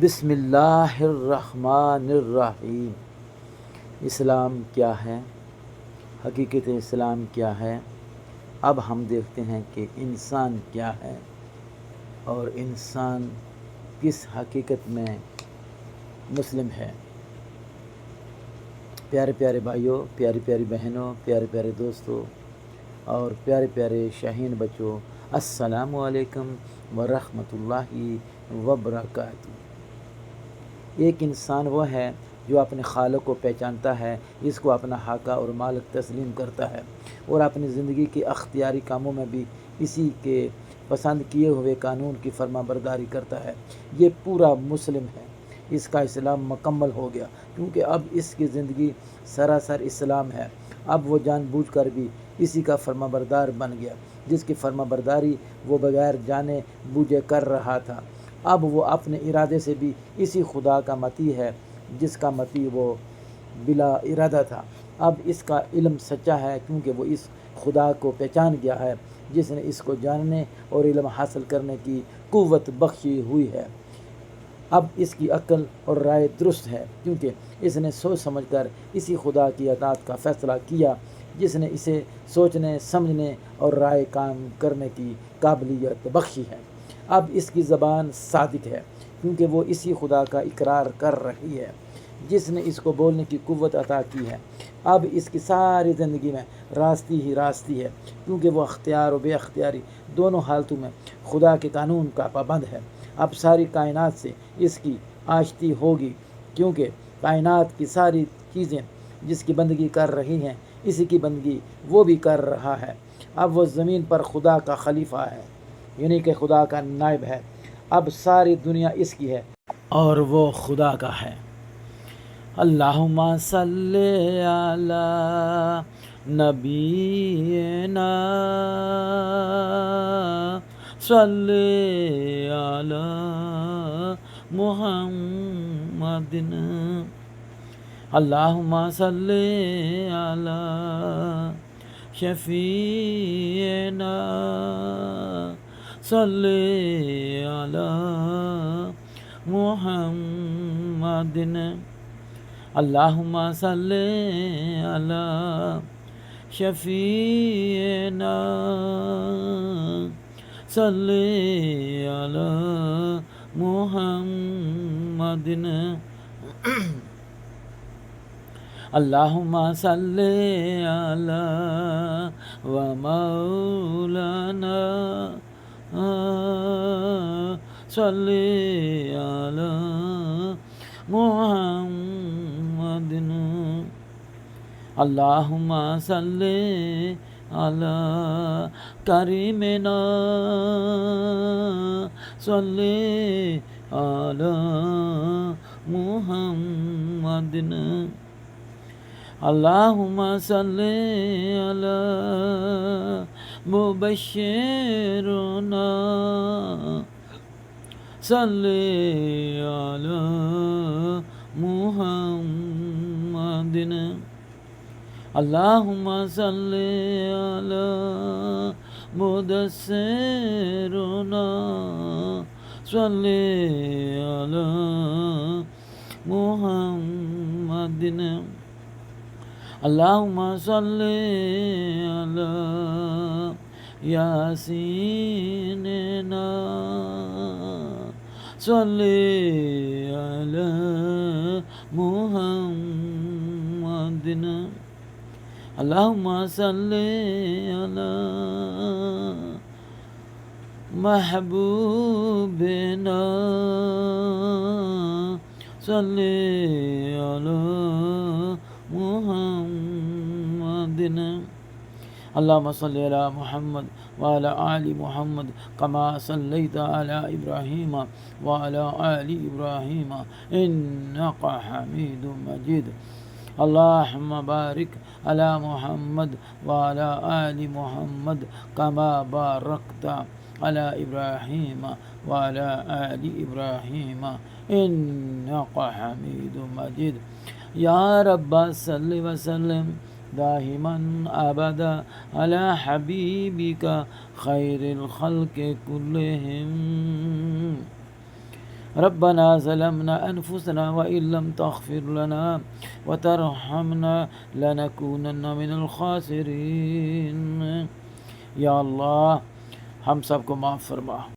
بسم اللہ الرحمن الرحیم۔ اسلام کیا ہے؟ حقیقت اسلام کیا ہے؟ اب ہم دیکھتے ہیں کہ انسان کیا ہے اور انسان کس حقیقت میں مسلم ہے۔ پیارے پیارے بھائیوں، پیاری پیاری بہنوں، پیارے پیارے دوستوں اور پیارے پیارے شاہین بچوں، السلام علیکم ورحمۃ اللہ وبرکاتہ۔ ایک انسان وہ ہے جو اپنے خالق کو پہچانتا ہے، اس کو اپنا حاقہ اور مالک تسلیم کرتا ہے اور اپنی زندگی کے اختیاری کاموں میں بھی اسی کے پسند کیے ہوئے قانون کی فرما برداری کرتا ہے۔ یہ پورا مسلم ہے۔ اس کا اسلام مکمل ہو گیا کیونکہ اب اس کی زندگی سراسر اسلام ہے۔ اب وہ جان بوجھ کر بھی اسی کا فرما بردار بن گیا، جس کی فرما برداری وہ بغیر جانے بوجھے کر رہا تھا۔ اب وہ اپنے ارادے سے بھی اسی خدا کا مطیع ہے جس کا مطیع وہ بلا ارادہ تھا۔ اب اس کا علم سچا ہے کیونکہ وہ اس خدا کو پہچان گیا ہے جس نے اس کو جاننے اور علم حاصل کرنے کی قوت بخشی ہوئی ہے۔ اب اس کی عقل اور رائے درست ہے کیونکہ اس نے سوچ سمجھ کر اسی خدا کی اطاعت کا فیصلہ کیا جس نے اسے سوچنے سمجھنے اور رائے قائم کرنے کی قابلیت بخشی ہے۔ اب اس کی زبان صادق ہے کیونکہ وہ اسی خدا کا اقرار کر رہی ہے جس نے اس کو بولنے کی قوت عطا کی ہے۔ اب اس کی ساری زندگی میں راستی ہی راستی ہے کیونکہ وہ اختیار و بے اختیاری دونوں حالتوں میں خدا کے قانون کا پابند ہے۔ اب ساری کائنات سے اس کی آشتی ہوگی کیونکہ کائنات کی ساری چیزیں جس کی بندگی کر رہی ہیں اسی کی بندگی وہ بھی کر رہا ہے۔ اب وہ زمین پر خدا کا خلیفہ ہے، یعنی کہ خدا کا نائب ہے۔ اب ساری دنیا اس کی ہے اور وہ خدا کا ہے۔ اللہم صلی علی نبینا صلی علی محمد۔ اللہم صلی علی شفیعنا صلی علی محمد۔ اللہم صلی علی شفیعنا صلی علی محمد۔ اللہم صلی علی و مولانا صلی علی محمد۔ اللہم صلی علی کریمنا صلی علی محمد۔ اللہم صلی علی مبشرنا صلی علی محمد۔ اللہم صلی علی مدثرنا صلی علی محمد۔ اللہم صلی علی یاسیننا صلی علی محمد۔ اللہم صلی علی محبوبنا صلی علی محمد۔ اللہم صلی علی محمد وعلی آل محمد کما صلیت علی ابراہیم وعلی آل ابراہیم انک حمید مجید۔ اللہم بارک علی محمد وعلی آل محمد کما بارکت علی ابراہیم وعلی آل ابراہیم انک حمید مجید۔ یا رب صلی وسلم دائما ابدا علی حبیبک خیر الخلق کلہم۔ ربنا ظلمنا انفسنا وان لم تغفر لنا وترحمنا لنكونن من الخاسرین۔ یا اللہ ہم سب کو معاف فرما۔